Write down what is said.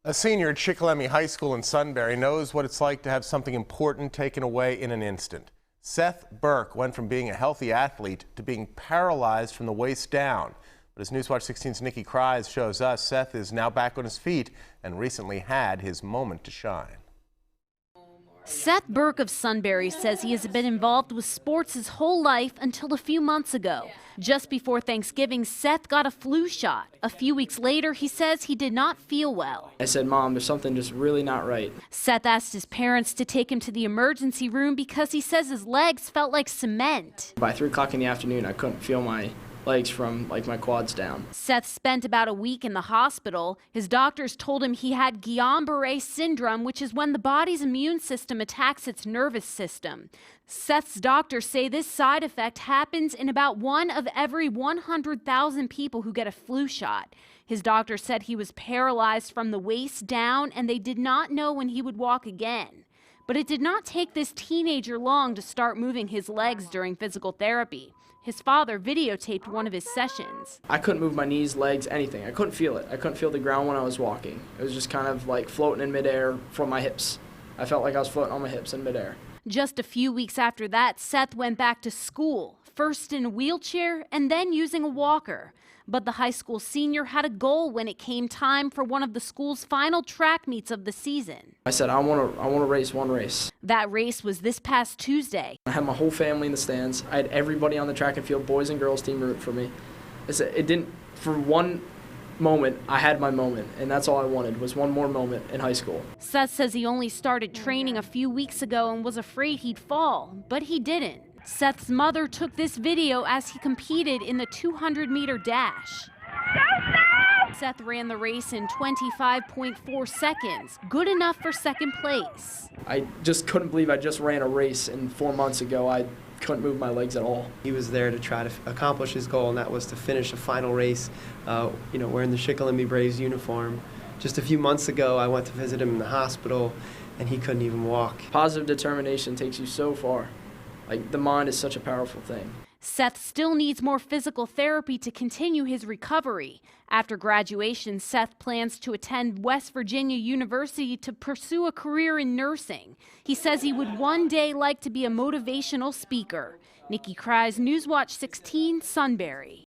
A senior at Shikellamy High School in Sunbury knows what it's like to have something important taken away in an instant. Seth Burke went from being a healthy athlete to being paralyzed from the waist down. But as Newswatch 16's Nikki Krise shows us, Seth is now back on his feet and recently had his moment to shine. Seth Burke of Sunbury says he has been involved with sports his whole life until a few months ago. Just before Thanksgiving, Seth got a flu shot. A few weeks later, he says he did not feel well. I said, "Mom, there's something just really not right." Seth asked his parents to take him to the emergency room because he says his legs felt like cement. By 3 o'clock in the afternoon, I couldn't feel my legs from my quads down. Seth spent about a week in the hospital. His doctors told him he had Guillain-Barré syndrome, which is when the body's immune system attacks its nervous system. Seth's doctors say this side effect happens in about 1 of every 100,000 people who get a flu shot. His doctor said he was paralyzed from the waist down and they did not know when he would walk again. But it did not take this teenager long to start moving his legs during physical therapy. His father videotaped one of his sessions. I couldn't move my knees, legs, anything. I couldn't feel it. I couldn't feel the ground when I was walking. It was just kind of like floating in midair from my hips. I felt like I was floating on my hips in midair. Just a few weeks after that, Seth went back to school, first in a wheelchair and then using a walker. But the high school senior had a goal when it came time for one of the school's final track meets of the season. I said, I want to race one race. That race was this past Tuesday. I had my whole family in the stands. I had everybody on the track and field, boys and girls team, root for me. It didn't, for one moment, I had my moment, and that's all I wanted, was one more moment in high school. Seth says he only started training a few weeks ago and was afraid he'd fall, but he didn't. Seth's mother took this video as he competed in the 200-meter dash. Seth ran the race in 25.4 seconds, good enough for second place. I just couldn't believe I just ran a race, and 4 months ago I couldn't move my legs at all. He was there to try to accomplish his goal, and that was to finish a final race, wearing the Shikellamy Braves uniform. Just a few months ago, I went to visit him in the hospital, and he couldn't even walk. Positive determination takes you so far. The mind is such a powerful thing. Seth still needs more physical therapy to continue his recovery. After graduation, Seth plans to attend West Virginia University to pursue a career in nursing. He says he would one day like to be a motivational speaker. Nikki Krise, Newswatch 16, Sunbury.